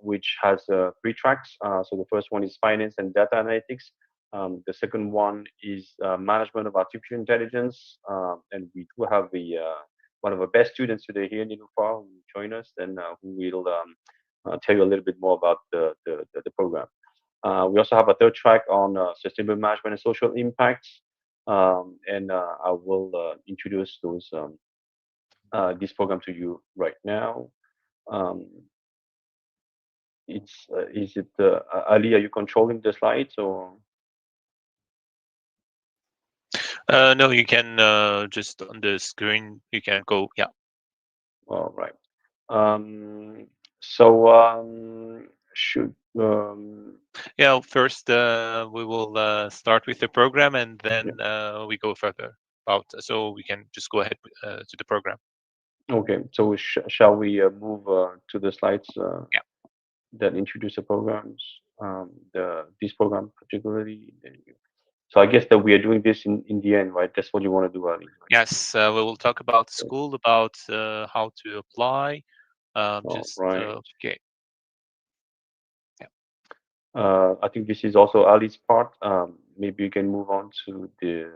which has 3 tracks. So the first one is finance and data analytics. The second one is management of artificial intelligence, and we do have the one of our best students today here, Nilufar, who will join us, and who will tell you a little bit more about the program. We also have a third track on sustainable management and social impacts, and I will introduce this program to you right now. Um, it's is it Ali? Are you controlling the slides or? No, you can just on the screen. You can go. Yeah. All right. So should Yeah. First, we will start with the program, and yeah. then we go further about. So we can just go ahead to the program. Okay. So shall we move to the slides Yeah. that introduce the programs? The this program particularly. So I guess that we are doing this in the end, right? That's what you want to do, Ali, right? Yes, we will talk about school, about how to apply. All Just right. okay. Yeah. I think this is also Ali's part. Maybe you can move on to the.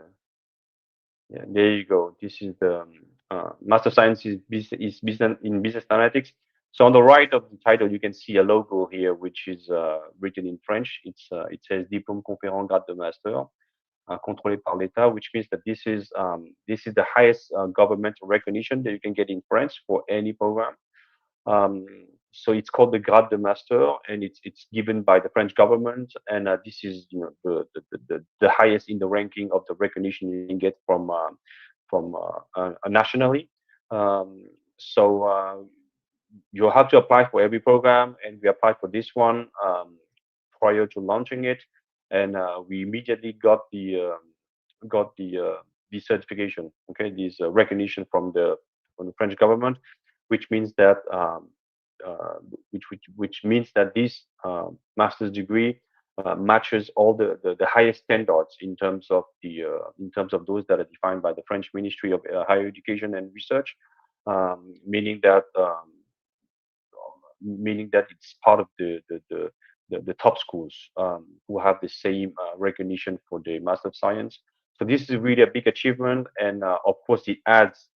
Yeah, there you go. This is the Master Science is business in business analytics. So on the right of the title, you can see a logo here, which is written in French. It says Diplôme conférant grade de master, contrôlé par l'État, which means that this is the highest governmental recognition that you can get in France for any program. Um, so it's called the Grade de Master, and it's given by the French government, and this is the highest in the ranking of the recognition you can get from nationally. Um, so you have to apply for every program, and we applied for this one prior to launching it, and we immediately got the certification. Okay, this recognition from the French government, which means that uh, which means that this master's degree matches all the highest standards in terms of those that are defined by the French Ministry of Higher Education and Research, um, meaning that um, meaning that it's part of the top schools who have the same recognition for the Master of Science. So this is really a big achievement, and of course it adds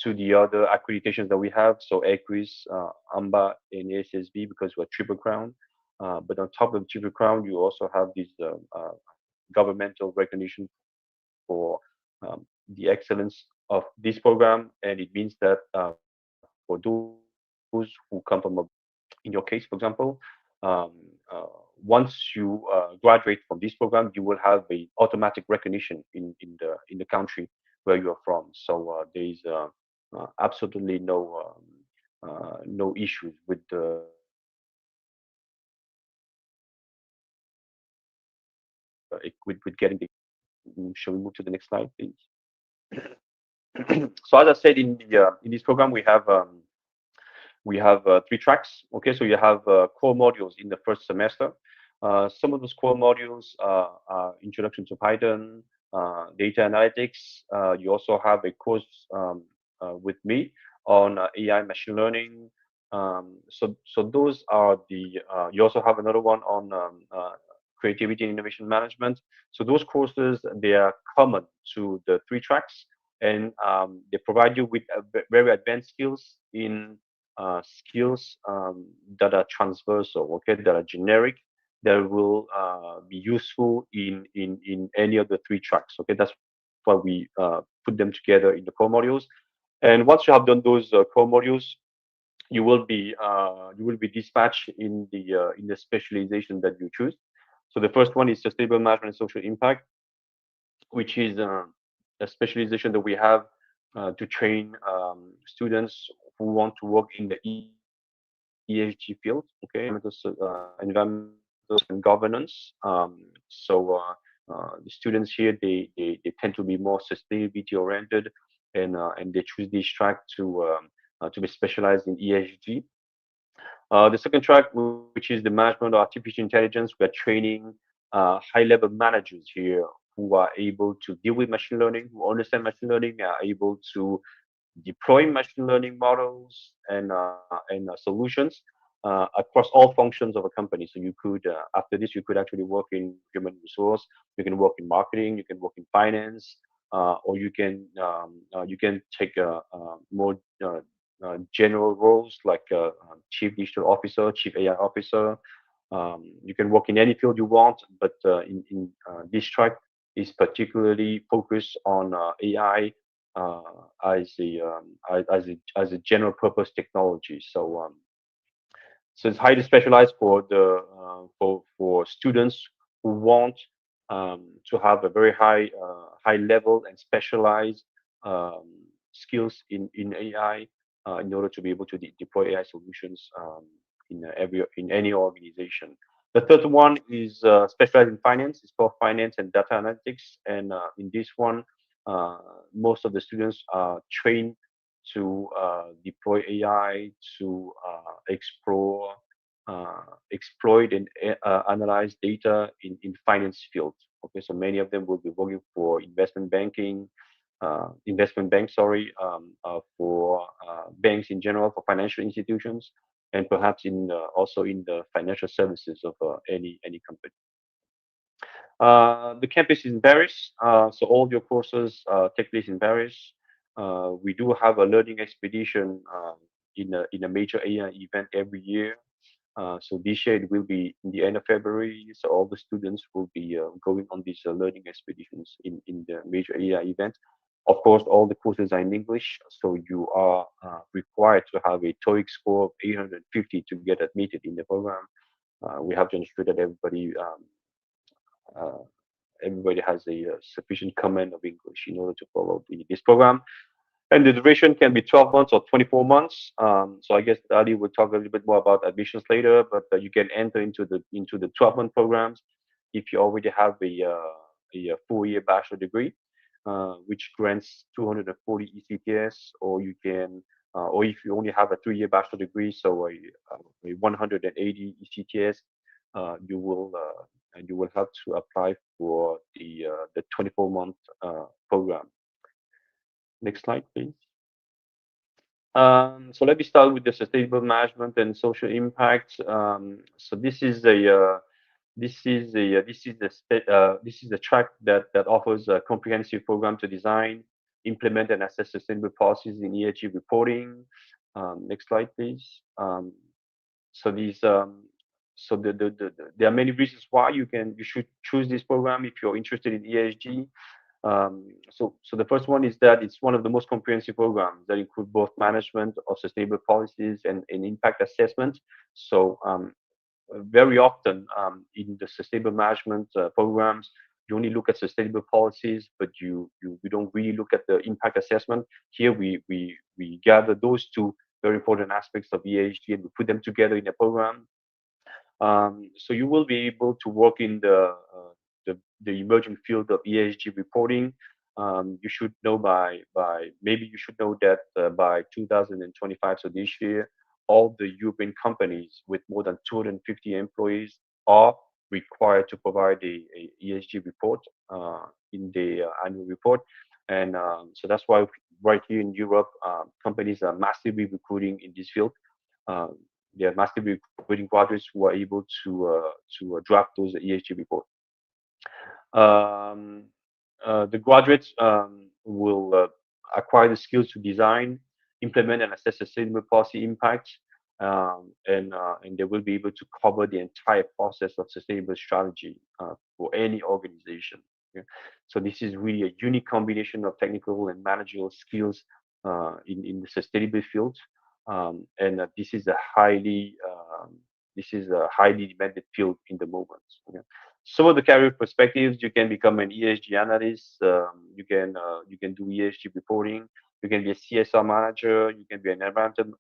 to the other accreditations that we have. So EQUIS, AMBA, and ASSB because we're triple crown. But on top of triple crown, you also have this governmental recognition for the excellence of this program, and it means that for those who come from in your case, for example, um, uh, once you graduate from this program, you will have a automatic recognition in the country where you are from. So there is absolutely no issues with getting the with getting the. Shall we move to the next slide, please? So as I said in this program, we have 3 tracks. Okay, so you have core modules in the first semester. Some of those core modules are Introduction to Python, Data Analytics. You also have a course with me on AI Machine Learning. So those are the. You also have another one on Creativity and Innovation Management. So those courses, they are common to the 3 tracks, and they provide you with very advanced skills that are transversal, okay, that are generic, that will be useful in any of the 3 tracks. Okay, that's why we put them together in the core modules. And once you have done those core modules, you will be dispatched in the specialization that you choose. So the first one is sustainable management and social impact, which is a specialization that we have to train students who want to work in the ESG field, okay, environmental and governance. So the students here, they tend to be more sustainability oriented, and they choose this track to be specialized in ESG. The second track, which is the management of artificial intelligence, we are training high-level managers here who are able to deal with machine learning, who understand machine learning, are able to deploy machine learning models and solutions. across all functions of a company. So you could, after this, you could actually work in human resource. You can work in marketing. You can work in finance, or you can take more general roles like chief digital officer, chief AI officer. You can work in any field you want, but this track is particularly focused on AI as a general purpose technology. So it's highly specialized for the for students who want to have a very high level and specialized um, skills in AI in order to be able to deploy AI solutions in any organization. The third one is specialized in finance. It's called finance and data analytics, and in this one, uh, most of the students are trained to deploy AI, to exploit and analyze data in finance field. Okay, so many of them will be working for investment banks, sorry, for banks in general, for financial institutions, and perhaps in also in the financial services of any company. The campus is in Paris, so all your courses take place in Paris. We do have a learning expedition in a major AI event every year. So this year it will be in the end of February. So all the students will be going on these learning expeditions in the major AI event. Of course, all the courses are in English, so you are required to have a TOEIC score of 850 to get admitted in the program. We have to ensure that uh, everybody has a sufficient command of English in order to follow this program. And the duration can be 12 months or 24 months. So I guess Ali will talk a little bit more about admissions later, but you can enter into the 12-month programs if you already have a 4-year bachelor degree, which grants 240 ECTS, or if you only have a 3-year bachelor degree, so a 180 ECTS, you will and you will have to apply for the 24-month program. Next slide, please. So let me start with the sustainable management and social impact. So this is the track that offers a comprehensive program to design, implement, and assess sustainable policies in ESG reporting. Next slide, please. So these there are many reasons why you should choose this program if you're interested in ESG. So the first one is that it's one of the most comprehensive programs that include both management of sustainable policies and impact assessment. So very often in the sustainable management programs, you only look at sustainable policies, but we don't really look at the impact assessment. Here we gather those two very important aspects of ESG and we put them together in a program. So you will be able to work in the emerging field of ESG reporting. You should know by maybe you should know that by 2025, so this year, all the European companies with more than 250 employees are required to provide a ESG report in the annual report. And so that's why right here in Europe, companies are massively recruiting in this field. Uh, they are massively recruiting graduates who are able to draft those ESG reports. Um, the graduates will acquire the skills to design, implement, and assess sustainable policy impacts, and they will be able to cover the entire process of sustainable strategy for any organization. Yeah. So this is really a unique combination of technical and managerial skills in the sustainable field, and this is a highly demanded field in the moment. Yeah. Some of the career perspectives: you can become an ESG analyst, you can do ESG reporting, you can be a CSR manager,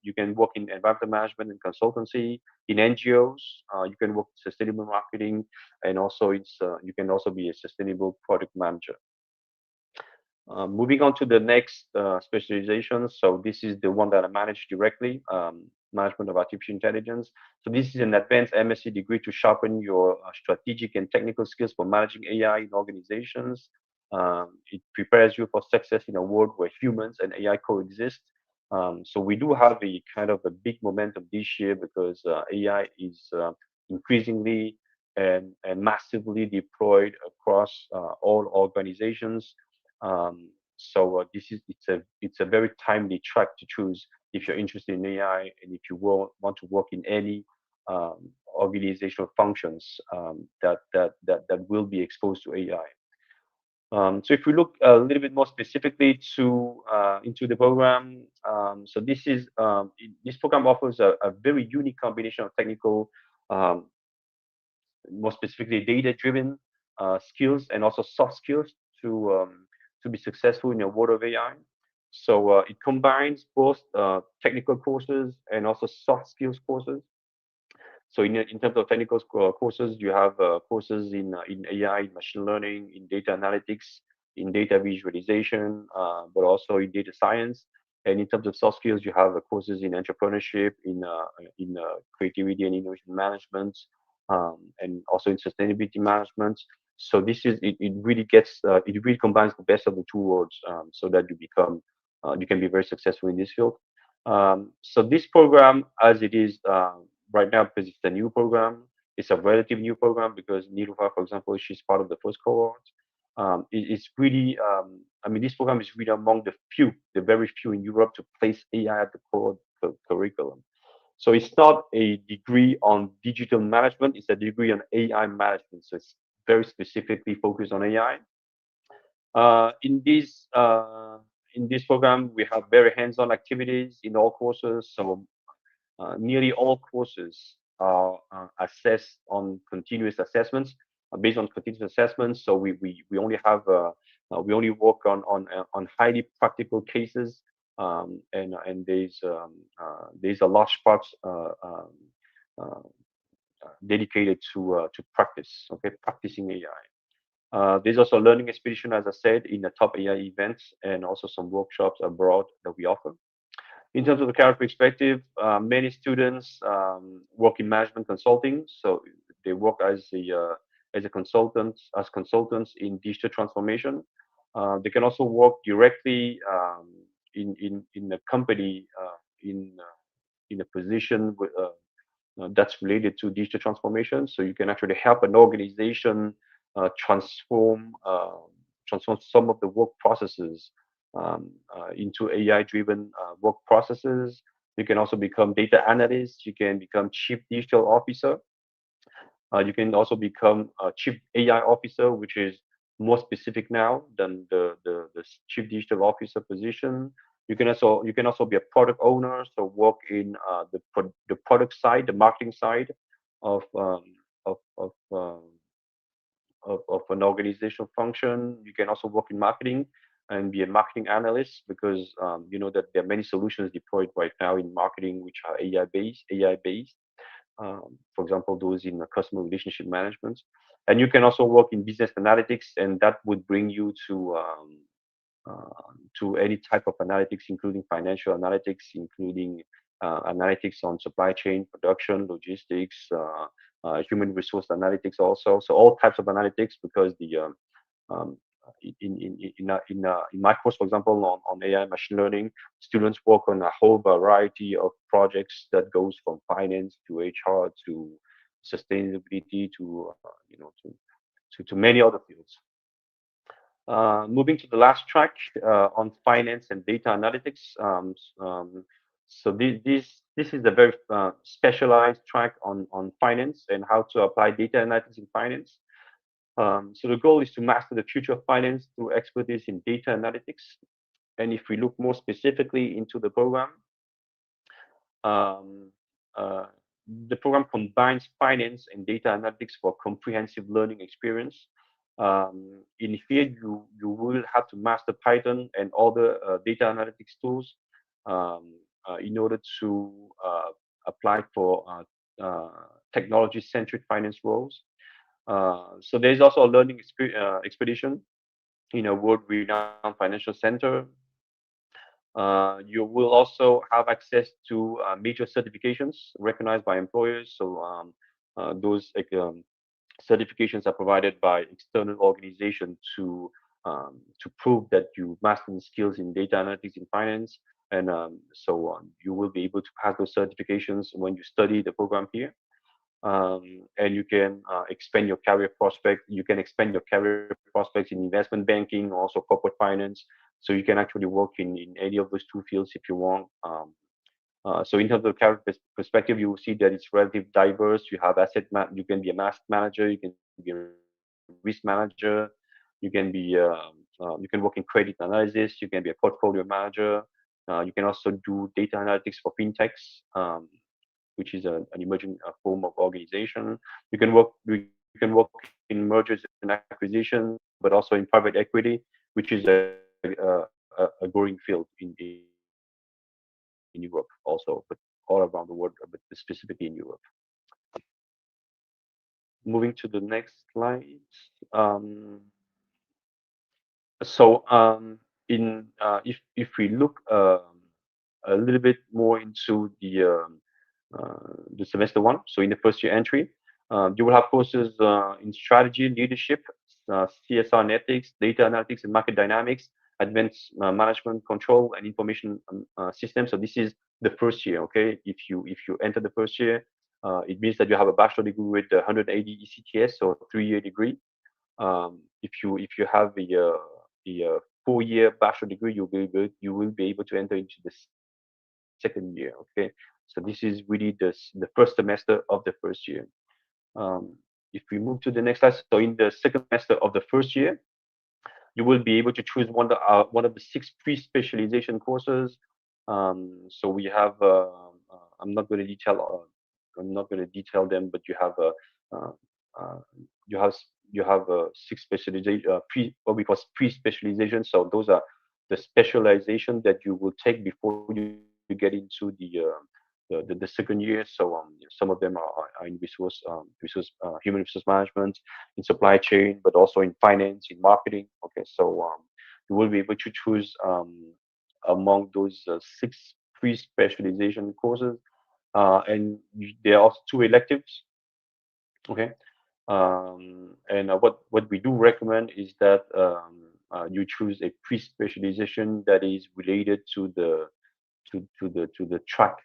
you can work in environmental management and consultancy in NGOs, you can work in sustainable marketing, and also you can also be a sustainable product manager. Moving on to the next specialization. So this is the one that I manage directly, management of artificial intelligence. So this is an advanced MSc degree to sharpen your strategic and technical skills for managing AI in organizations. It prepares you for success in a world where humans and AI coexist. So we do have a kind of a big momentum this year because AI is increasingly and massively deployed across all organizations. So this is it's a very timely track to choose if you're interested in AI and if you will want to work in any organizational functions that will be exposed to AI. So if we look a little bit more specifically to into the program, so this program offers a very unique combination of technical, um, more specifically data-driven skills and also soft skills to be successful in the world of AI. So it combines both technical courses and also soft skills courses. So in terms of technical courses, you have courses in AI, in machine learning, in data analytics, in data visualization, but also in data science. And in terms of soft skills, you have courses in entrepreneurship, in creativity and innovation management, and also in sustainability management. So it really it really combines the best of the two worlds, so that you can be very successful in this field. So this program, as it is right now, because it's a new program, it's a relative new program because Nilufa, for example, she's part of the first cohort. It's really, I mean, this program is really among the very few in Europe to place AI at the core of the curriculum. So it's not a degree on digital management; it's a degree on AI management. So it's very specifically focused on AI. Uh, in this uh, in this program, we have very hands-on activities in all courses. So nearly all courses are assessed on continuous assessments, based on continuous assessments. So we only have we only work on highly practical cases, and there's a large part uh, dedicated to practice. Okay, practicing AI. There's also a learning expedition, as I said, in the top AI events, and also some workshops abroad that we offer. In terms of the career perspective, many students work in management consulting, so they work as a consultant, as consultants in digital transformation. They can also work directly in a company in a position that's related to digital transformation. So you can actually help an organization transform some of the work processes into AI-driven work processes. You can also become data analyst. You can become chief digital officer. You can also become a chief AI officer, which is more specific now than the chief digital officer position. You can also be a product owner, so work in the product side, the marketing side of um, of an organizational function. You can also work in marketing and be a marketing analyst because you know that there are many solutions deployed right now in marketing which are AI based. For example, those in customer relationship management. And you can also work in business analytics, and that would bring you to any type of analytics, including financial analytics, including analytics on supply chain, production, logistics, human resource analytics also. So all types of analytics because um, in my course, for example, on AI machine learning, students work on a whole variety of projects that goes from finance to HR to sustainability to to many other fields. Moving to the last track on finance and data analytics. So this is a very specialized track on finance and how to apply data analytics in finance. So the goal is to master the future of finance through expertise in data analytics. And if we look more specifically into the program, um, uh, the program combines finance and data analytics for comprehensive learning experience. In here, you will have to master Python and other data analytics tools in order to apply for technology-centric finance roles. So there's also a learning expedition in a world-renowned financial center. You will also have access to major certifications recognized by employers. So those certifications are provided by external organizations to prove that you master the skills in data analytics in finance. and you will be able to pass those certifications when you study the program here. And you can expand your career prospect. You can expand your career prospects in investment banking, also corporate finance. So you can actually work in any of those two fields if you want. So in terms of career perspective, you will see that it's relatively diverse. You have you can be a asset manager, you can be a risk manager, you can be you can work in credit analysis, you can be a portfolio manager. You can also do data analytics for fintechs, which is an emerging form of organization. You can work in mergers and acquisitions, but also in private equity, which is a growing field in Europe also, but all around the world, but specifically in Europe. Moving to the next slide. Um, so if we look a little bit more into the semester one, so in the first year entry, you will have courses in strategy, leadership, CSR and ethics, data analytics and market dynamics, advanced management control and information systems. So this is the first year. Okay, if you enter the first year, it means that you have a bachelor degree with 180 ECTS, so 3-year degree. If you have the 4-year bachelor degree, you will be able to enter into the second year. Okay, so this is really the first semester of the first year. If we move to the next slide, so in the second semester of the first year, you will be able to choose one of the 6 pre-specialization courses. So we have I'm not going to detail them, but uh, uh, you have you have 6 specialization what we call pre-specialization. So those are the specialization that you will take before you get into the second year. So some of them are in human resource management, in supply chain, but also in finance, in marketing. Okay, so you will be able to choose among those 6 pre-specialization courses, and there are also 2 electives. Okay, and what we do recommend is that you choose a pre-specialization that is related to the track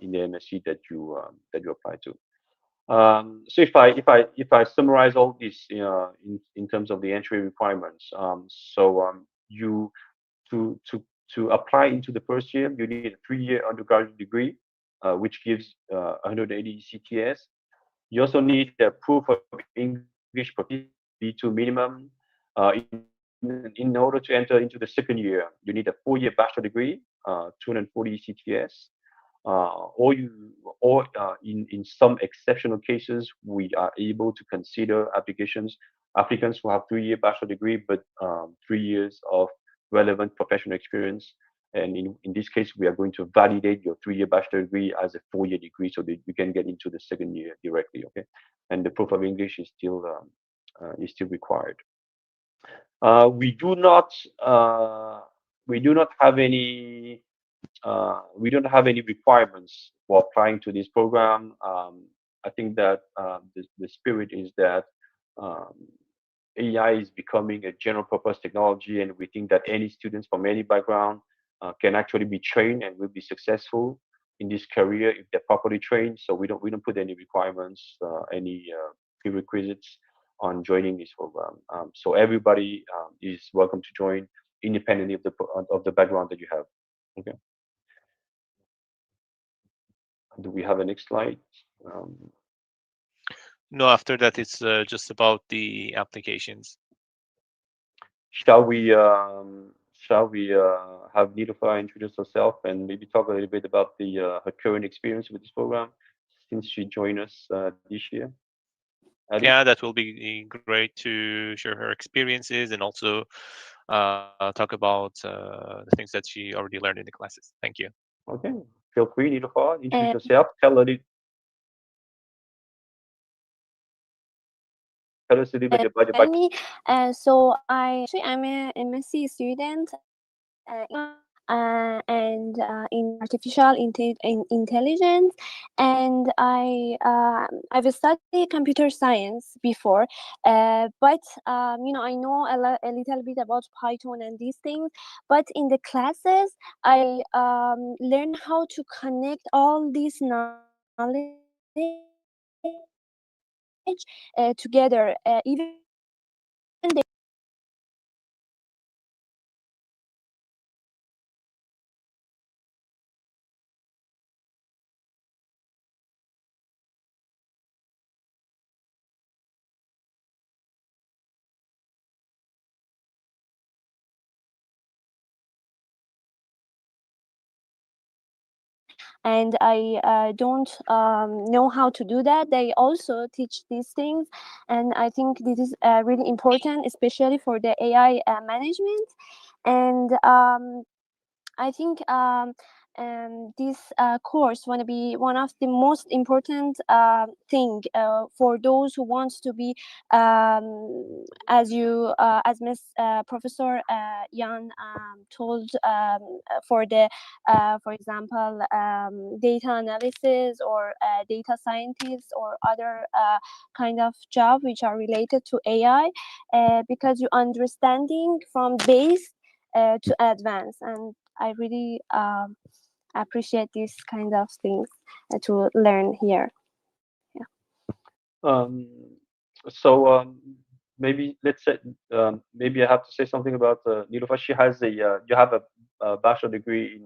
in the MSc that you apply to. So if I summarize all this in terms of the entry requirements, you to apply into the first year, you need a 3-year undergraduate degree, which gives 180 CTS. You also need a proof of English proficiency, B2 minimum. In order to enter into the second year, you need a 4-year bachelor degree, 240 CTS. In some exceptional cases, we are able to consider applicants who have 3-year bachelor degree, but 3 years of relevant professional experience. And in this case, we are going to validate your 3-year bachelor degree as a 4-year degree so that you can get into the second year directly. Okay, and the proof of English is still required. We do not uh, we do not have any requirements for applying to this program. I think that the spirit is that um, AI is becoming a general purpose technology, and we think that any students from any background can actually be trained and will be successful in this career if they're properly trained. So we don't put any requirements, any prerequisites on joining this program. So everybody is welcome to join, independently of the background that you have. Okay. Do we have a next slide? Um, No, after that, it's just about the applications. shall we have Nilofa introduce herself and maybe talk a little bit about her current experience with this program since she joined us this year? Ali? Yeah, that will be great to share her experiences and also talk about the things that she already learned in the classes. Thank you. Okay. Feel free, Nilofa, introduce Uh, yourself. Tell us a little bit about your background. me, so I'm a MSc student in English. and in artificial intelligence. And I've studied computer science before, but I know a little bit about Python and these things. But in the classes, I learn how to connect all this knowledge together. Even and I don't know how to do that. They also teach these things, and I think this is really important, especially for the AI management. And I think this course want to be one of the most important thing for those who wants to be, as Miss Professor Yan told, for the for example, data analysis or data scientists or other kind of job which are related to AI, because you understanding from base to advance. And I really appreciate these kind of things to learn here. Yeah. Um, so maybe let's say maybe I have to say something about Nilofa. She has a you have a bachelor degree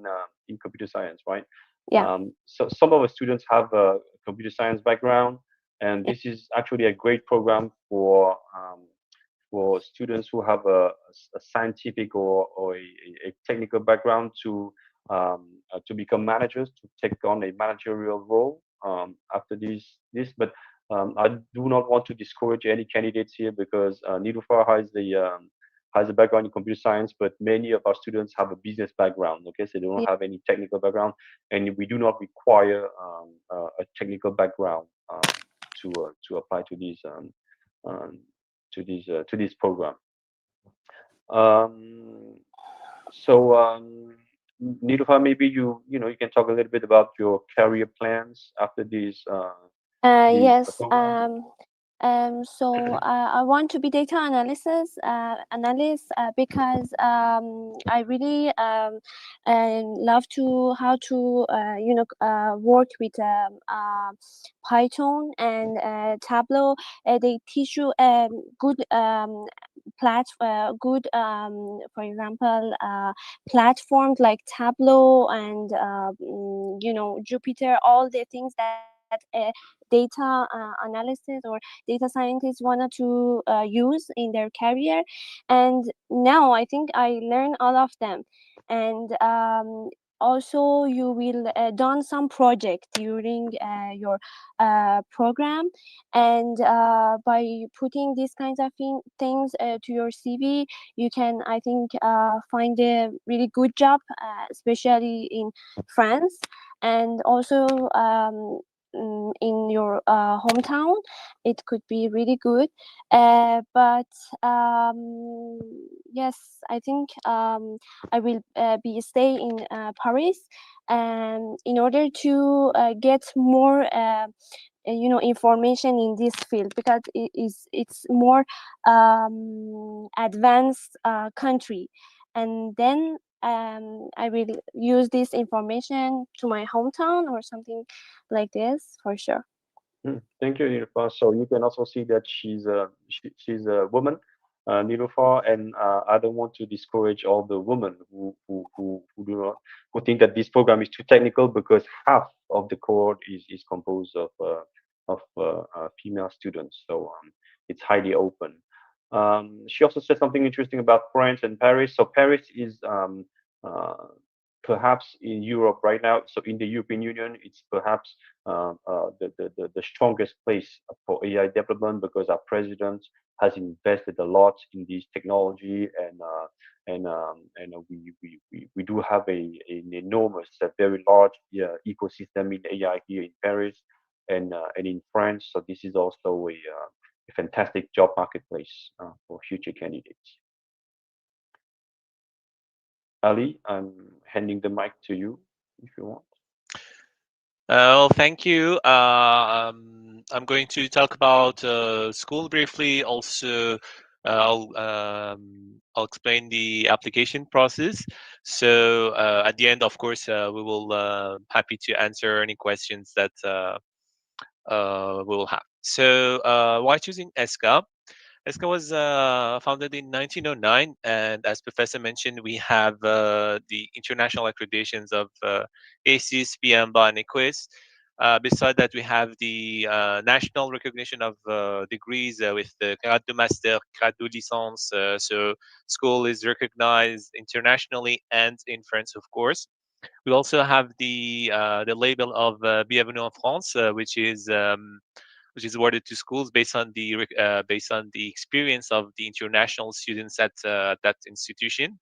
in computer science, right? Yeah. So some of our students have a computer science background, and Yeah. this is actually a great program for students who have a scientific or a technical background to become managers, to take on a managerial role after this. But I do not want to discourage any candidates here because Nilufar has a background in computer science, but many of our students have a business background. Okay, so they don't Yeah. have any technical background, and we do not require a technical background to apply um, to this program. Um, so, Nilufar, maybe you can talk a little bit about your career plans after this Yes. program. So I want to be data analyst because I really love to how to work with Python and Tableau. They teach you good good, for example, platforms like Tableau and Jupyter, all the things that data analysis or data scientists wanted to use in their career. And now I think I learn all of them. And also you will done some project during your program. And by putting these kinds of things to your CV, you can, I think, find a really good job, especially in France. And also in your hometown, it could be really good. But yes, I think I will be stay in Paris, in order to get more information in this field, because it's more advanced country. And then I will use this information to my hometown or something like this for sure. Thank you, Nilufar. So you can also see that she's a woman, Nilufar, and I don't want to discourage all the women who do not who think that this program is too technical because half of the cohort is composed of female students. So it's highly open. She also said something interesting about France and Paris. So Paris is uh, perhaps in Europe right now. So in the European Union, it's perhaps the strongest place for AI development because our president has invested a lot in this technology and we do have an enormous, a very large ecosystem in AI here in Paris and in France. So this is also a fantastic job marketplace for future candidates. Ali, handing the mic to you if you want. Well, thank you. I'm going to talk about school briefly. Also, I'll explain the application process. So at the end, of course, we will happy to answer any questions that we will have. So why choosing ESSCA? ESSCA was founded in 1909, and as Professor mentioned, we have the international accreditations of ACES, PMBA, and EQUIS. Beside that, we have the national recognition of degrees with the grade de master, grade de licence. So school is recognized internationally and in France, of course. We also have the label of Bienvenue en France, which is awarded to schools based on the experience of the international students at that institution.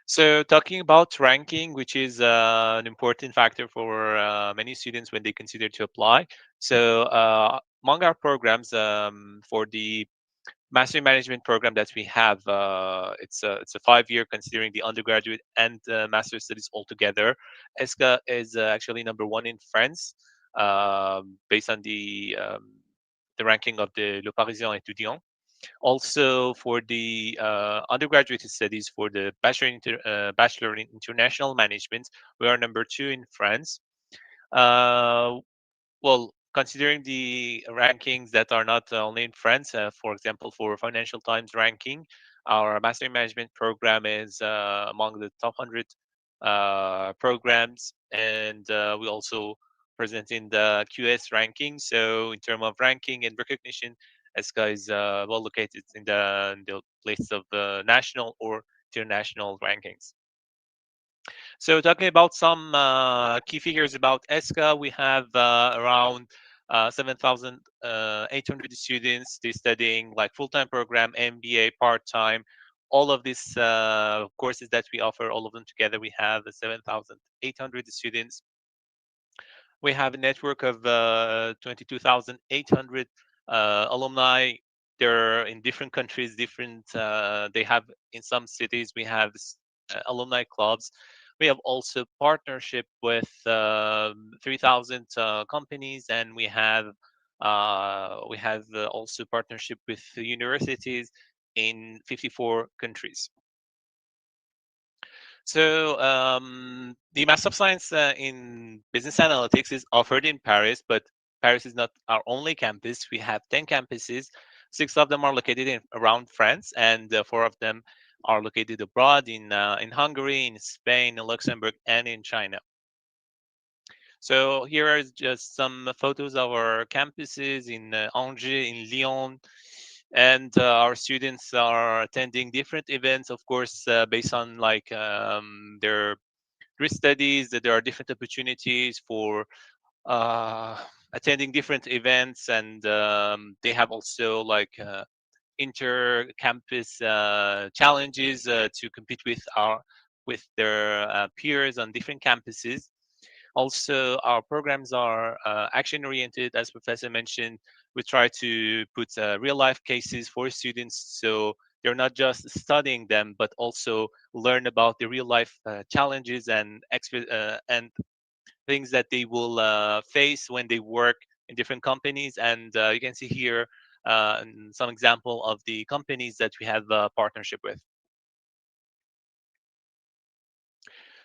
So talking about ranking, which is an important factor for many students when they consider to apply. So among our programs for the master management program that we have, it's a 5 year considering the undergraduate and master studies altogether. ESCA is actually number one in France, based on the ranking of the Le Parisien étudiant. Also, for the undergraduate studies for the bachelor in international management, we are number two in France. Uh, well, considering the rankings that are not only in France, for example, for Financial Times ranking, our Master in Management program is among the top 100 programs, and we also present in the QS ranking. So, in terms of ranking and recognition, ESCA is well located in the list of the national or international rankings. So talking about some key figures about ESCA, we have around 7,800 students. They studying like full-time program, MBA, part-time. All of these courses that we offer, all of them together, we have 7,800 students. We have a network of 22,800 alumni. They're in different countries, different. They have in some cities. We have alumni clubs. We have also partnership with 3,000 companies, and we have also partnership with universities in 54 countries. So the Master of Science in Business Analytics is offered in Paris, but Paris is not our only campus. We have 10 campuses. Six of them are located around France, and four of them are located abroad in Hungary, in Spain, in Luxembourg, and in China. So here are just some photos of our campuses in Angers, in Lyon, and our students are attending different events, of course, based on like their studies. That there are different opportunities for uh, attending different events, and they have also like inter-campus challenges to compete with their peers on different campuses. Also, our programs are action oriented, as Professor mentioned. We try to put real life cases for students, so they're not just studying them, but also learn about the real life challenges and things that they will face when they work in different companies. And you can see here some example of the companies that we have partnership with.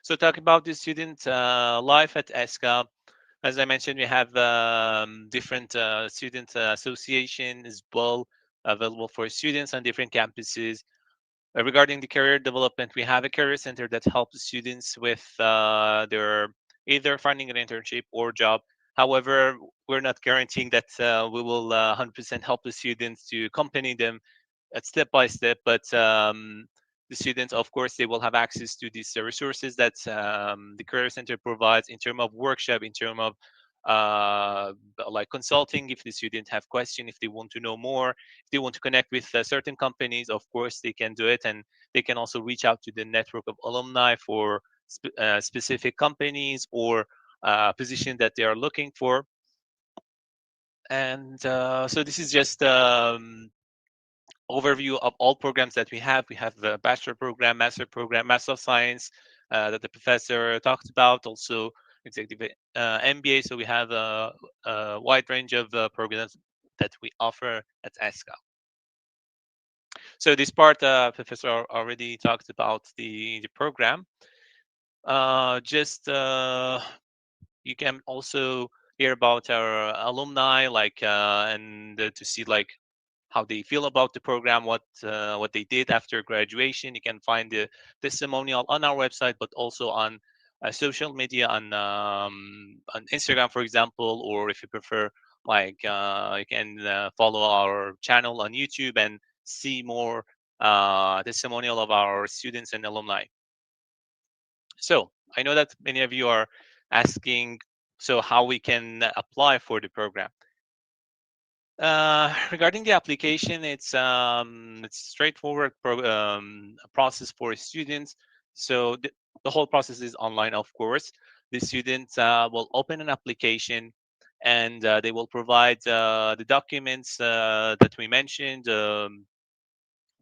So talk about the student life at ESCA. As I mentioned, we have different student associations as well available for students on different campuses. Regarding the career development, we have a career center that helps students with their either finding an internship or job. However, we're not guaranteeing that we will 100% help the students to accompany them at step by step, but the students, of course, they will have access to these resources that the career center provides in terms of workshop, in terms of like consulting if the student have question, if they want to know more, if they want to connect with certain companies, of course they can do it, and they can also reach out to the network of alumni for specific companies or position that they are looking for. And so this is just overview of all programs that we have. We have the bachelor program, master of science, that the professor talked about, also executive MBA. So we have a wide range of programs that we offer at ESSCA. So this part, Professor already talked about the program. Just you can also hear about our alumni, like and to see like how they feel about the program, what they did after graduation. You can find the testimonial on our website, but also on social media on Instagram, for example, or if you prefer, like you can follow our channel on YouTube and see more testimonial of our students and alumni. So I know that many of you are asking, so how we can apply for the program. Regarding the application, it's straightforward process for students. So the whole process is online, of course. The students will open an application, and they will provide the documents that we mentioned,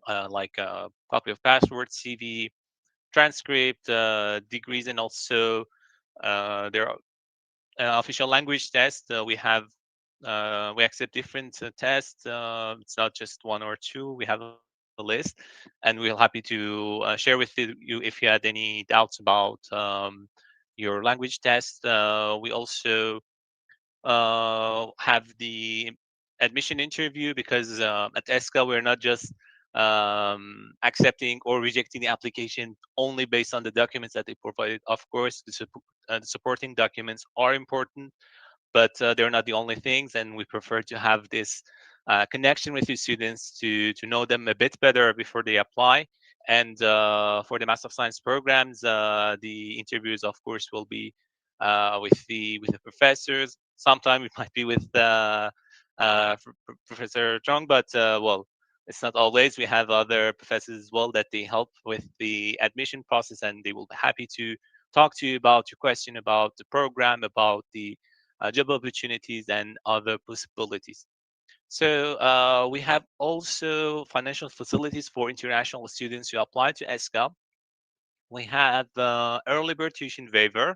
like a copy of passport, CV, transcript, degrees, and also their official language test. We accept different tests. It's not just one or two. We have a list, and we're happy to share with you if you had any doubts about your language test. We also have the admission interview, because at ESSCA we're not just accepting or rejecting the application only based on the documents that they provided. Of course, the supporting documents are important, but they're not the only things, and we prefer to have this connection with your students to know them a bit better before they apply. And for the Master of Science programs, the interviews, of course, will be with the professors. Sometimes it might be with Professor Chong, but well, it's not always. We have other professors as well that they help with the admission process, and they will be happy to talk to you about your question about the program, about the job opportunities, and other possibilities. So we have also financial facilities for international students who apply to ESSCA. We have early bird tuition waiver,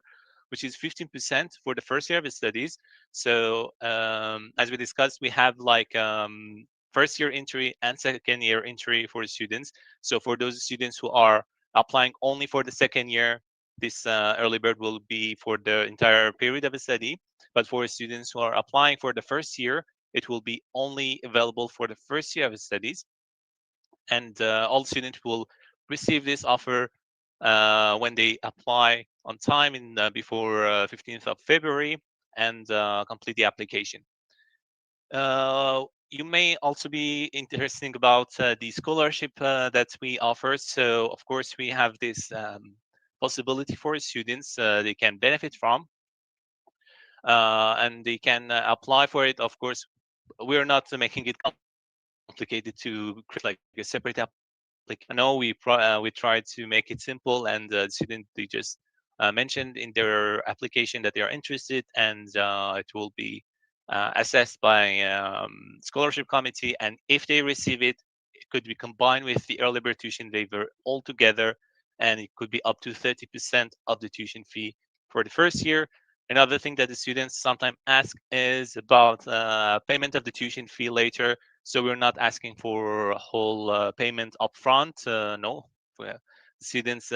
which is 15% for the first year of studies. So as we discussed, we have like first year entry and second year entry for the students. So for those students who are applying only for the second year, this early bird will be for the entire period of a study. But for students who are applying for the first year, it will be only available for the first year of studies. And all students will receive this offer when they apply on time in before 15th of February, and complete the application. You may also be interested about the scholarship that we offer. So of course we have this possibility for students they can benefit from, and they can apply for it. Of course, we're not making it complicated to create like a separate application. No, we try to make it simple, and students they just mentioned in their application that they are interested, and it will be assessed by scholarship committee. And if they receive it, it could be combined with the early bird tuition waiver altogether, and it could be up to 30% of the tuition fee for the first year. Another thing that the students sometimes ask is about payment of the tuition fee later. So we're not asking for a whole payment upfront. No, for students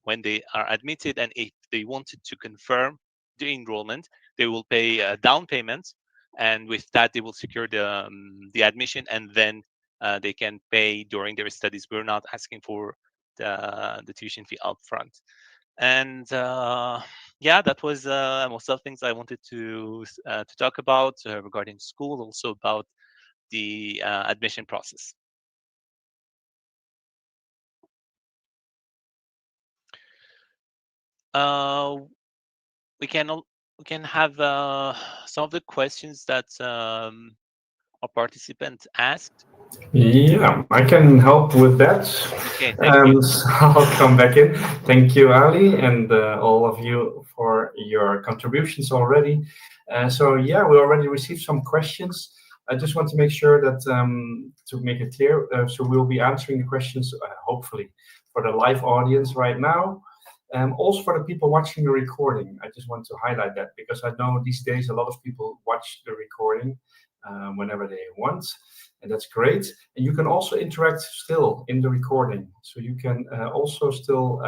when they are admitted, and if they wanted to confirm the enrollment, they will pay a down payment, and with that they will secure the admission, and then they can pay during their studies. We're not asking for the tuition fee upfront. And yeah, that was most of the things I wanted to talk about regarding school, also about the admission process. Uh, we can we can have some of the questions that our participant asked. Yeah, I can help with that. Okay, thank you. So I'll come back in. Thank you, Ali, and all of you for your contributions already. So yeah, we already received some questions. I just want to make sure that to make it clear, so we'll be answering the questions hopefully for the live audience right now. Also for the people watching the recording, I just want to highlight that because I know these days a lot of people watch the recording whenever they want, and that's great. And you can also interact still in the recording, so you can also still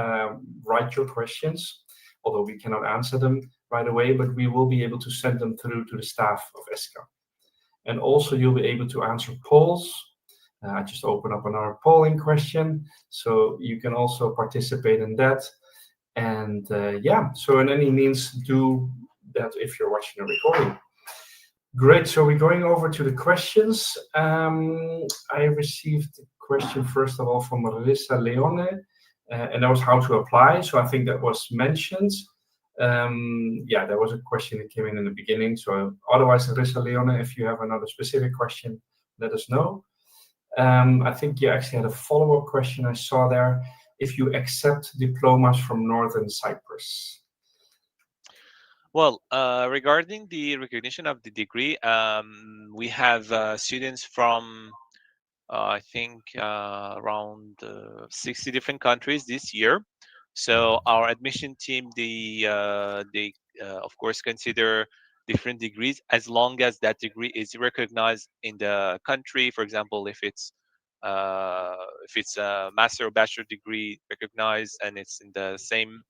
write your questions, although we cannot answer them right away, but we will be able to send them through to the staff of ESSCA. And also you'll be able to answer polls. I just open up another polling question, so you can also participate in that. And yeah, so in any means, do that if you're watching a recording. Great, so we're going over to the questions. I received a question, first of all, from Marissa Leone, and that was how to apply. So I think that was mentioned. Yeah, there was a question that came in the beginning. So otherwise, Marissa Leone, if you have another specific question, let us know. I think you actually had a follow-up question I saw there. If you accept diplomas from Northern Cyprus. Well, regarding the recognition of the degree, we have students from I think around 60 different countries this year. So our admission team, they of course consider different degrees as long as that degree is recognized in the country. For example, if it's a master or bachelor degree recognized and it's in the same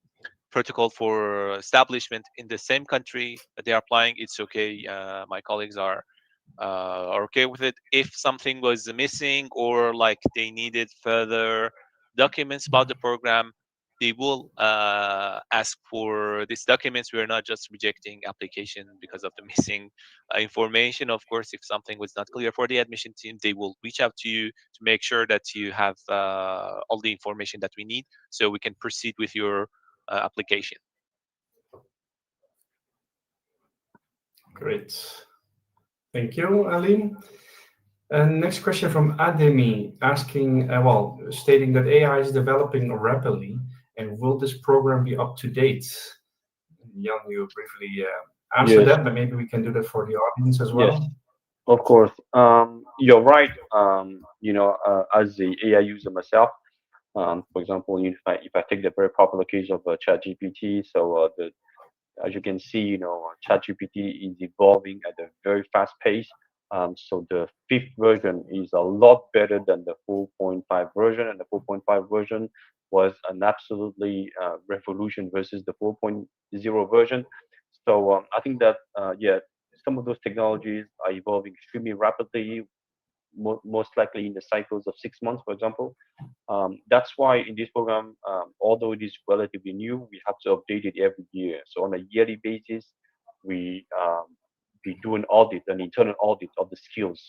protocol for establishment in the same country that they are applying, it's okay. My colleagues are okay with it. If something was missing or like they needed further documents about the program, they will ask for these documents. We are not just rejecting application because of the missing information. Of course, if something was not clear for the admission team, they will reach out to you to make sure that you have all the information that we need so we can proceed with your application. Great. Thank you, Alim. And next question from Ademi, asking, well, stating that AI is developing rapidly, and will this program be up to date? Jan, you briefly answered Yes, that, but maybe we can do that for the audience as yes, well. of course. You're right. As the AI user myself, for example, if I take the very popular case of ChatGPT, so as you can see, ChatGPT is evolving at a very fast pace. So the fifth version is a lot better than the 4.5 version, and the 4.5 version was an absolutely revolution versus the 4.0 version. So I think that yeah, some of those technologies are evolving extremely rapidly, most likely in the cycles of 6 months, for example. That's why in this program, although it is relatively new, we have to update it every year. So on a yearly basis, we do an internal audit of the skills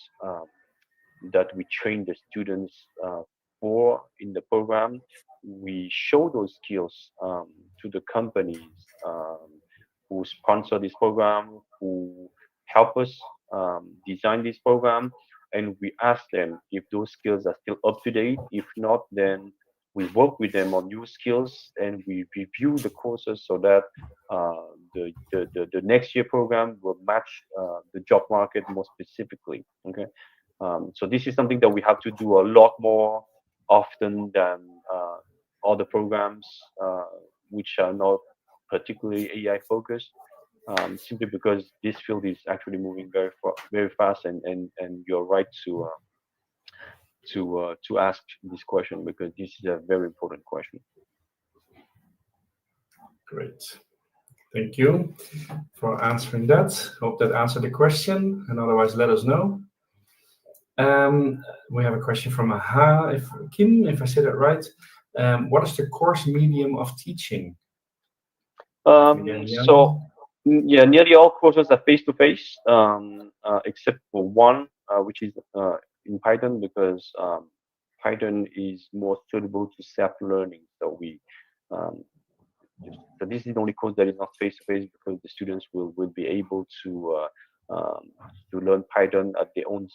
that we train the students for in the program. We show those skills to the companies who sponsor this program, who help us design this program, and we ask them if those skills are still up to date. If not, then we work with them on new skills and we review the courses so that the next year program will match the job market more specifically. Okay, so this is something that we have to do a lot more often than other programs which are not particularly AI focused. Simply because this field is actually moving very fast, and you're right to ask this question because this is a very important question. Great. Thank you for answering that. Hope that answered the question, and otherwise let us know. We have a question from Kim, if I said it right. What is the course medium of teaching? Again, So yeah, nearly all courses are face to face, except for one, which is in Python because Python is more suitable to self learning. So um, so this is the only course that is not face to face because the students will be able to learn Python at their own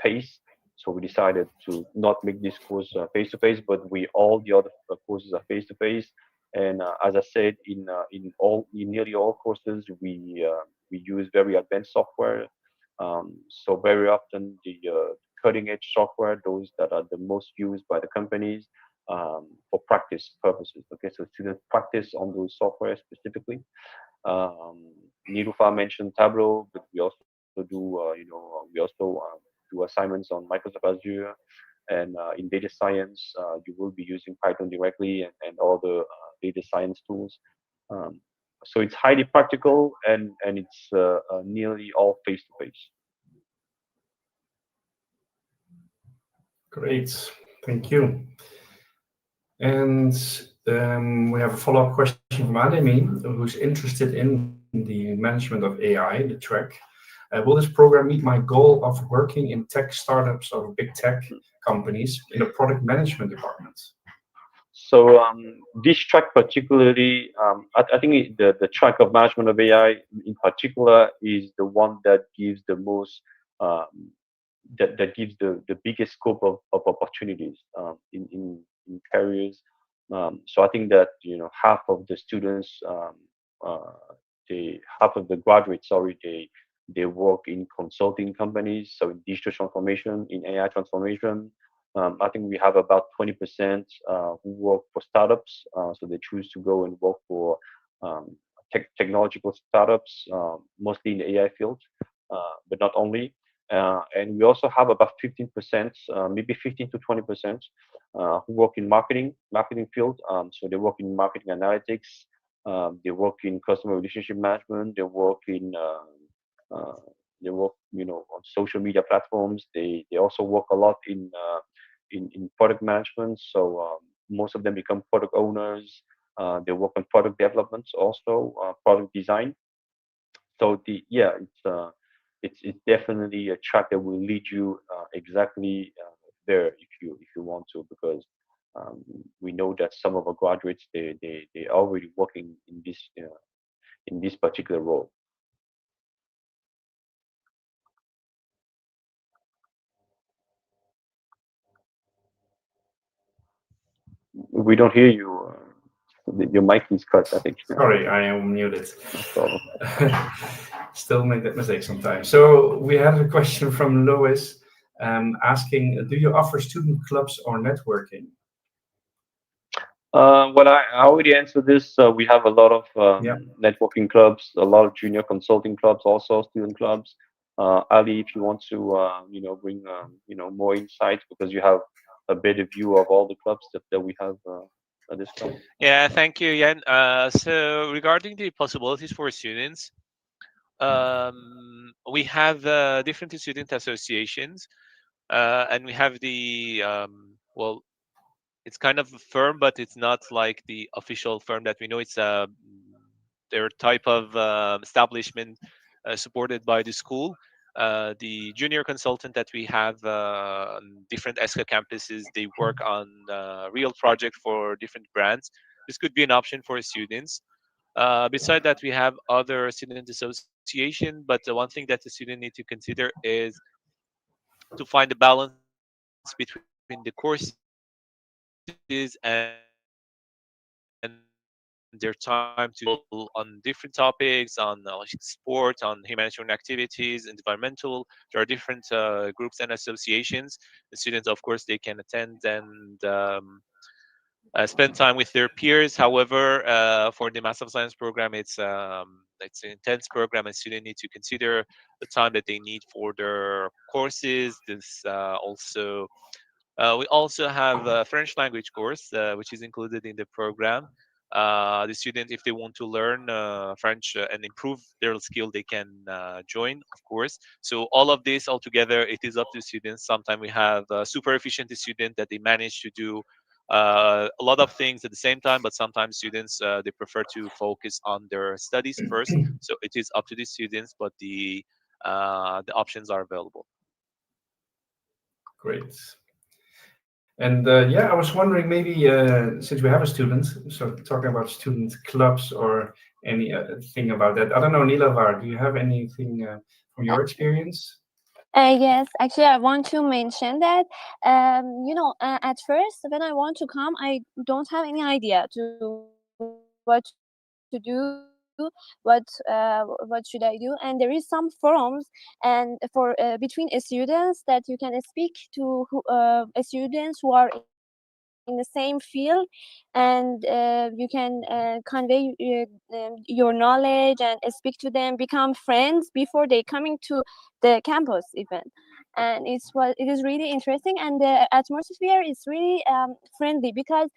pace. So we decided to not make this course face to face, but we all the other courses are face to face. And as I said, in nearly all courses, we use very advanced software. So very often the cutting edge software, those that are the most used by the companies. for practice purposes. Okay, so students practice on those software specifically. Um, Nilufa mentioned Tableau, but we also do, we also do assignments on Microsoft Azure, and in data science, you will be using Python directly, and all the data science tools. Um, so it's highly practical, and it's nearly all face to face. Great, thank you. And we have a follow-up question from Ademi, who's interested in the management of AI, the track. Will this program meet my goal of working in tech startups or big tech companies in the product management department? So this track particularly, I think the track of management of AI in particular is the one that gives the most, um, that gives the biggest scope of opportunities in careers. So I think that half of the students, uh, they half of the graduates, sorry, they work in consulting companies, so in digital transformation, in AI transformation. I think we have about 20% who work for startups, so they choose to go and work for um, technological startups, mostly in the AI field, but not only. And we also have about 15%, maybe 15 to 20%, who work in marketing field. So they work in marketing analytics, they work in customer relationship management, uh, they work, on social media platforms. They also work a lot in product management. So most of them become product owners. They work on product development, also product design. So it's definitely a track that will lead you exactly there if you want to, because we know that some of our graduates they are already working in this particular role. We don't hear you. Your mic is cut, I think. Sorry, I am muted. No problem. Still make that mistake sometimes. So we have a question from Lois asking, do you offer student clubs or networking? Well, I already answered this. We have a lot of Yeah. networking clubs, a lot of junior consulting clubs, also student clubs. Ali, if you want to, bring more insights, because you have a better view of all the clubs that we have at this time. Yeah, thank you, Yan. So regarding the possibilities for students, we have different student associations, and we have the well, it's kind of a firm, but it's not like the official firm that we know. It's their type of establishment supported by the school. The junior consultant that we have on different ESSCA campuses, they work on real project for different brands. This could be an option for students. Beside that, we have other student association, but the one thing that the student need to consider is to find a balance between the courses and their time to on different topics, on sport, on humanitarian activities, environmental. There are different groups and associations. The students, of course, they can attend and spend time with their peers. However, for the Master of Science program, it's an intense program, and students need to consider the time that they need for their courses. This also we also have a French language course, which is included in the program. The student, if they want to learn French and improve their skill, they can join, of course. So all of this altogether, it is up to students. Sometimes we have a super efficient student that they manage to do a lot of things at the same time, but sometimes students they prefer to focus on their studies first. So it is up to the students, but the options are available. Great. And yeah, I was wondering, maybe since we have a student, so talking about student clubs or any thing about that. I don't know, Nilavar, do you have anything from your experience? Yes, actually, I want to mention that, at first, when I want to come, I don't have any idea to what to do, what should I do, and there is some forums and for between students that you can speak to students who are in the same in the same field, and you can convey your knowledge and speak to them, become friends before they coming to the campus even. And it is really interesting, and the atmosphere is really friendly, because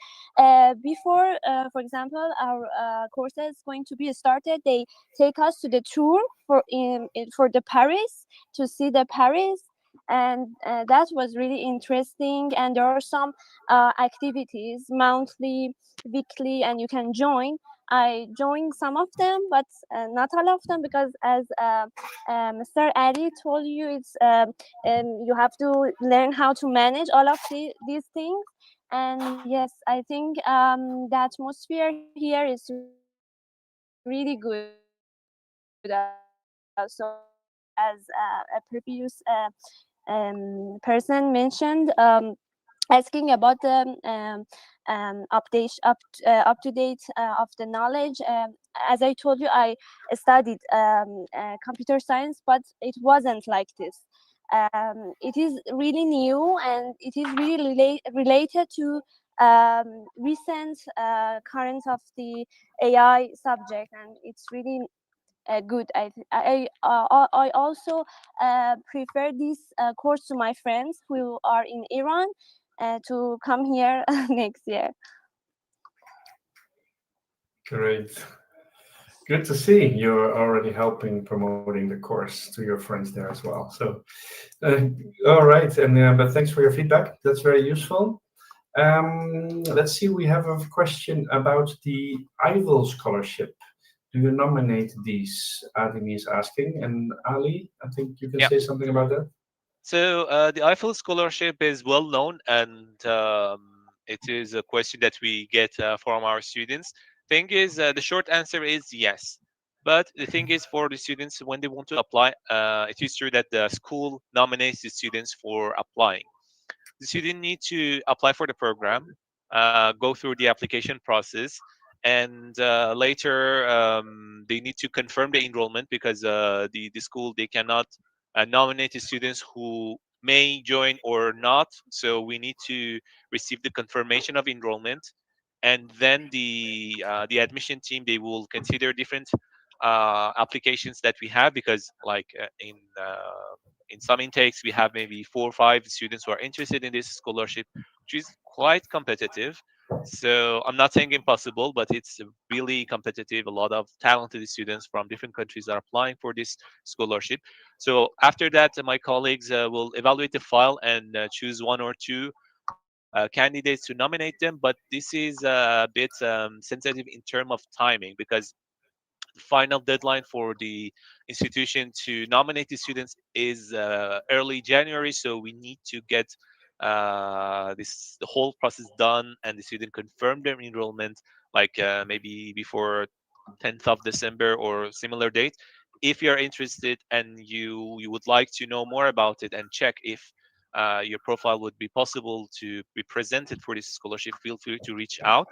before, for example, our courses going to be started, they take us to the tour for the Paris, to see the Paris. And that was really interesting, and there are some activities monthly, weekly, and you can join. I joined some of them, but not all of them, because as Mr. Ali told you, it's you have to learn how to manage all of these things. And yes, I think the atmosphere here is really good. Also, as a previous person mentioned, asking about the up to date of the knowledge. As I told you, I studied computer science, but it wasn't like this. It is really new, and it is really related to recent currents of the AI subject, and it's really good. I also prefer this course to my friends who are in Iran to come here next year. Great. Good to see you're already helping promoting the course to your friends there as well. So, uh, all right, and but thanks for your feedback. That's very useful. Let's see. We have a question about the Ivil Scholarship. Do you nominate these? Ademi is asking, and Ali, I think you can Yeah. say something about that. So the Eiffel Scholarship is well known, and it is a question that we get from our students. Thing is, the short answer is yes. But the thing is, for the students, when they want to apply, it is true that the school nominates the students for applying. The student need to apply for the program, go through the application process, and later they need to confirm the enrollment, because the school, they cannot nominate the students who may join or not. So we need to receive the confirmation of enrollment, and then the admission team, they will consider different applications that we have, because like in some intakes we have maybe 4 or 5 students who are interested in this scholarship, which is quite competitive. So I'm not saying impossible, but it's really competitive. A lot of talented students from different countries are applying for this scholarship. So after that, my colleagues will evaluate the file and choose 1 or 2 candidates to nominate them. But this is a bit sensitive in terms of timing, because the final deadline for the institution to nominate the students is early January. So we need to get this the whole process done, and the student confirm their enrollment, like maybe before 10th of December or similar date. If you're interested and you would like to know more about it and check if your profile would be possible to be presented for this scholarship, feel free to reach out.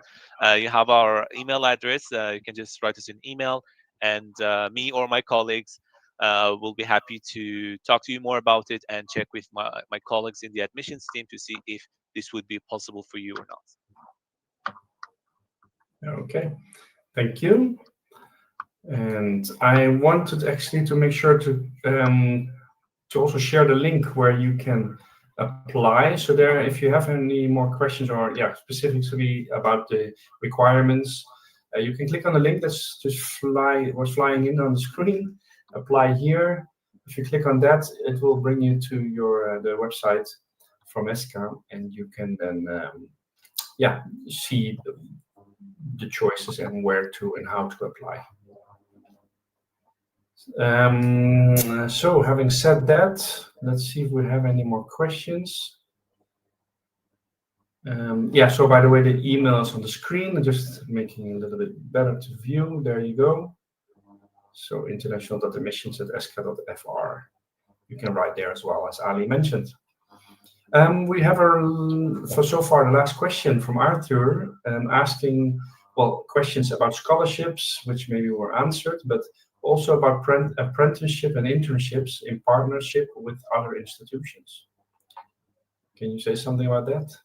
You have our email address. You can just write us an email, and me or my colleagues will be happy to talk to you more about it and check with my colleagues in the admissions team to see if this would be possible for you or not. Okay, thank you. And I wanted actually to make sure to also share the link where you can apply. So there, if you have any more questions or yeah, specifically about the requirements, you can click on the link that's just was flying in on the screen. Apply here. If you click on that, it will bring you to your the website from ESSCA, and you can then yeah, see the choices and where to and how to apply. So having said that, let's see if we have any more questions. Yeah, so by the way, the email is on the screen, just making it a little bit better to view. There you go. So international.admissions@esca.fr. You can write there as well, as Ali mentioned. We have for so far the last question from Arthur, asking, well, questions about scholarships, which maybe were answered, but also about apprenticeship and internships in partnership with other institutions. Can you say something about that?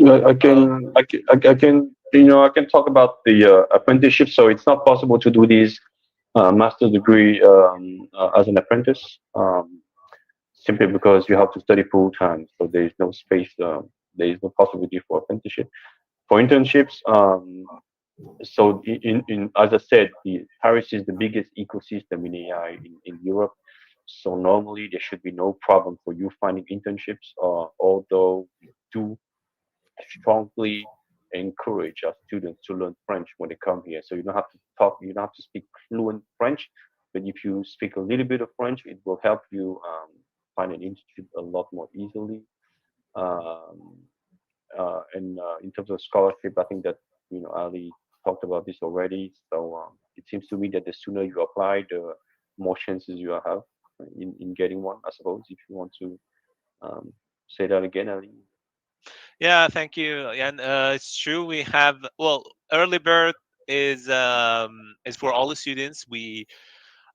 Uh, I can, I can talk about the apprenticeship. So it's not possible to do this master's degree as an apprentice, simply because you have to study full time. So there is no space, there is no possibility for apprenticeship. For internships, so in as I said, Paris is the biggest ecosystem in AI in Europe. So normally there should be no problem for you finding internships. Although we do strongly encourage our students to learn French when they come here. So you don't have to talk, you don't have to speak fluent French, but if you speak a little bit of French, it will help you find an internship a lot more easily. Um, and in terms of scholarship, I think that Ali talked about this already. So it seems to me that the sooner you apply, the more chances you have in getting one. I suppose if you want to um, say that again, Ali. yeah, thank you. And it's true. We have, well, early bird is for all the students. We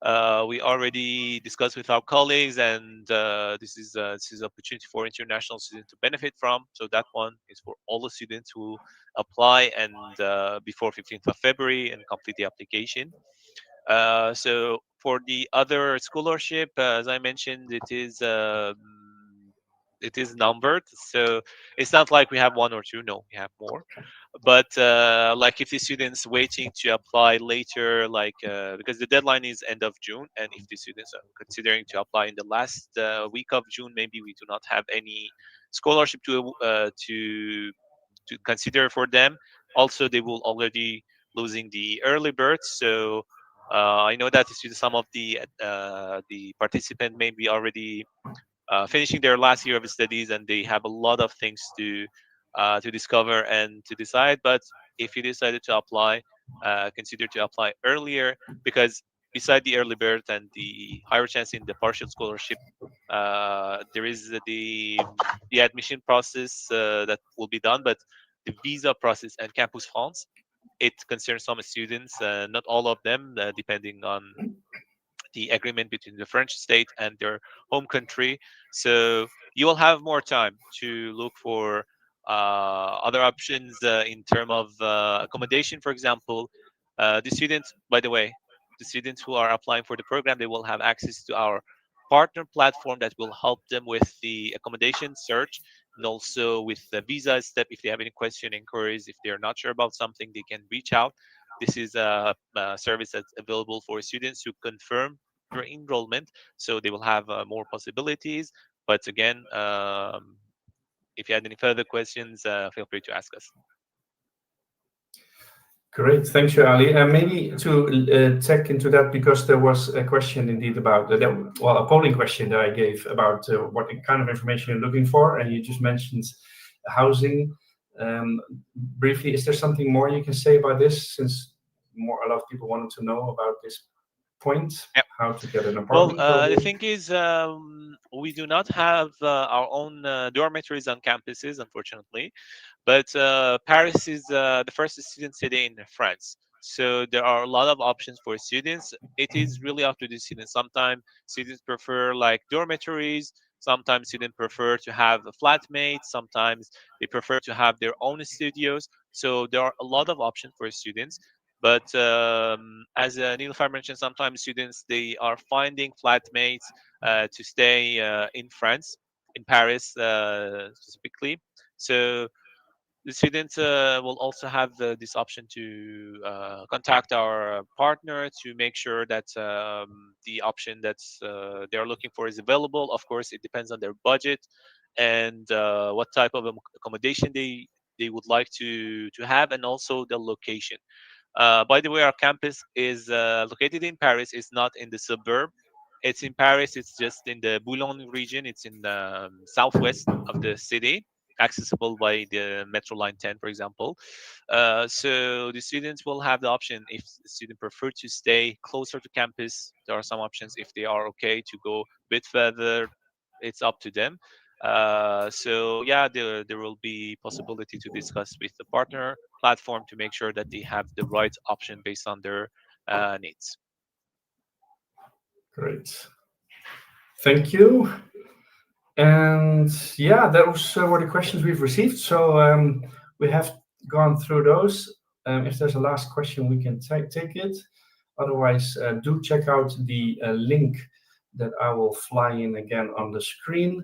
already discussed with our colleagues, and this is opportunity for international students to benefit from. So that one is for all the students who apply and before 15th of February and complete the application. So for the other scholarship, as I mentioned, it is numbered. So it's not like we have one or two. No, we have more. But like if the students waiting to apply later, like because the deadline is end of June, and if the students are considering to apply in the last week of June, maybe we do not have any scholarship to consider for them. Also, they will already losing the early bird. So I know that some of the participant may be already finishing their last year of studies, and they have a lot of things to discover and to decide. But if you decided to apply, consider to apply earlier, because beside the early bird and the higher chance in the partial scholarship, there is the admission process that will be done, but the visa process and campus France, it concerns some students, not all of them, depending on the agreement between the French state and their home country. So you will have more time to look for other options in terms of accommodation, for example. The students, by the way, the students who are applying for the program, they will have access to our partner platform that will help them with the accommodation search and also with the visa step. If they have any question, inquiries, if they're not sure about something, they can reach out. This is a service that's available for students to confirm their enrollment, so they will have more possibilities. But again, if you had any further questions, feel free to ask us. Great, thanks, you, Ali. Maybe to check into that, because there was a question indeed about well, a polling question that I gave about what kind of information you're looking for, and you just mentioned housing. Briefly, is there something more you can say about this, since a lot of people wanted to know about this point, how to get an Well, apartment, the probably? thing is, we do not have our own dormitories on campuses, unfortunately. But Paris is the first student city in France. So there are a lot of options for students. It is really up to the students. Sometimes students prefer like dormitories. Sometimes students prefer to have a flatmate. Sometimes they prefer to have their own studios. So there are a lot of options for students. But as Nilufar mentioned, sometimes students they are finding flatmates to stay in France, in Paris specifically. So the students will also have this option to contact our partner to make sure that the option that they're looking for is available. Of course, it depends on their budget and what type of accommodation they would like to have, and also the location. By the way, our campus is located in Paris. It's not in the suburb. It's in Paris. It's just in the Boulogne region. It's in the southwest of the city, accessible by the Metro Line 10, for example. So the students will have the option if the student prefer to stay closer to campus. There are some options if they are okay to go a bit further. It's up to them. So yeah, there will be possibility to discuss with the partner platform to make sure that they have the right option based on their needs. Great, thank you. And yeah, those were the questions we've received. So we have gone through those. If there's a last question, we can take it. Otherwise, do check out the link that I will fly in again on the screen.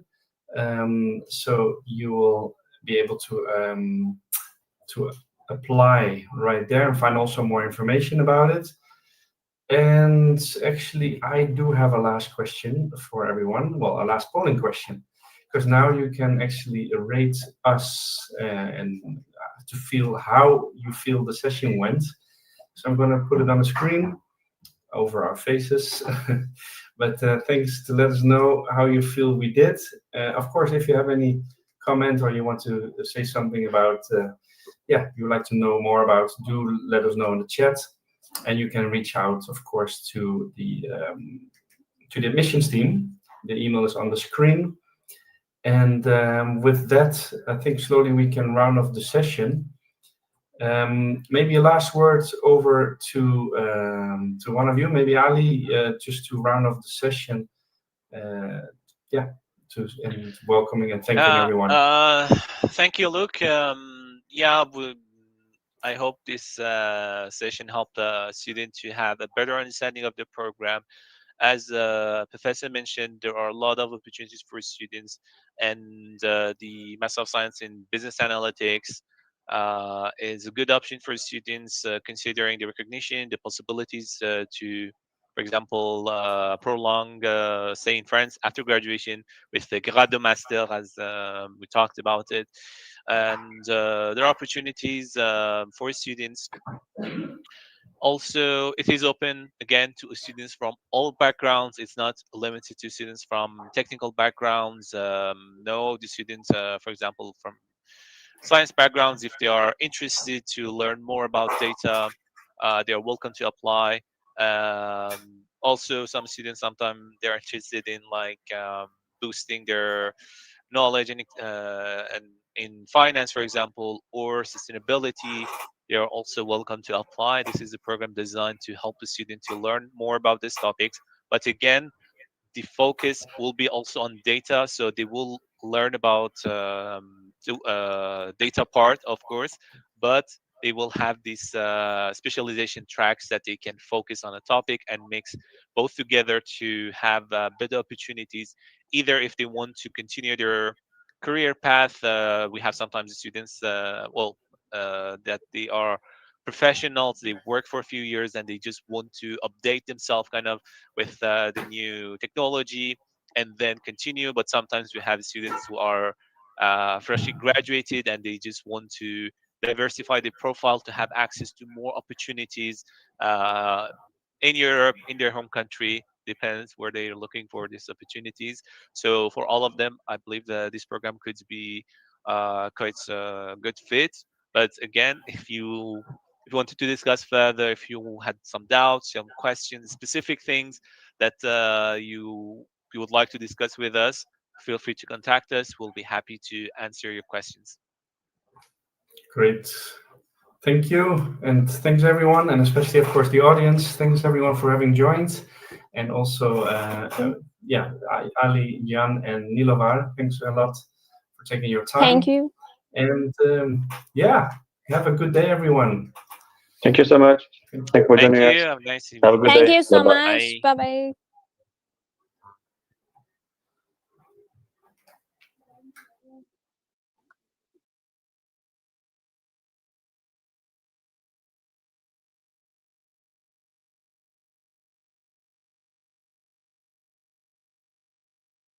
So you will be able to apply right there and find also more information about it. And actually, I do have a last question for everyone. Well, a last polling question, because now you can actually rate us and to feel how you feel the session went. So I'm going to put it on the screen over our faces. But thanks to let us know how you feel we did. Of course, if you have any comment or you want to say something about, you would like to know more about, do let us know in the chat. And you can reach out, of course, to the admissions team. The email is on the screen. And with that, I think slowly we can round off the session. Maybe a last word over to one of you, maybe Ali, just to round off the session. And welcoming and thanking everyone. Thank you, Luke. I hope this session helped the student to have a better understanding of the program. As Professor mentioned, there are a lot of opportunities for students, and the Master of Science in Business Analytics is a good option for students, considering the recognition, the possibilities to, for example, prolong stay in France after graduation with the grade de master, as we talked about it. And there are opportunities for students. Also, it is open again to students from all backgrounds. It's not limited to students from technical backgrounds. No, the students, for example, from science backgrounds, if they are interested to learn more about data, they are welcome to apply. Also, some students sometimes they're interested in like boosting their knowledge and in finance, for example, or sustainability. They are also welcome to apply. This is a program designed to help the student to learn more about these topics. But again, the focus will be also on data, so they will learn about data part, of course, but they will have these specialization tracks that they can focus on a topic and mix both together to have better opportunities, either if they want to continue their career path. We have sometimes students that they are professionals, they work for a few years and they just want to update themselves kind of with the new technology and then continue. But sometimes we have students who are freshly graduated and they just want to diversify their profile to have access to more opportunities uh, in Europe, in their home country. Depends where they're looking for these opportunities. So for all of them, I believe that this program could be quite a good fit. But again, if you wanted to discuss further, if you had some doubts, some questions, specific things that you would like to discuss with us, feel free to contact us. We'll be happy to answer your questions. Great. Thank you. And thanks everyone. And especially, of course, the audience. Thanks everyone for having joined. And also, Ali, Jan, and Nilovar, thanks a lot for taking your time. Thank you. And have a good day, everyone. Thank you so much. Thank you for Thank joining us. you. Have a nice Have a evening. good Thank day. you so Bye bye. much. Bye. Bye bye.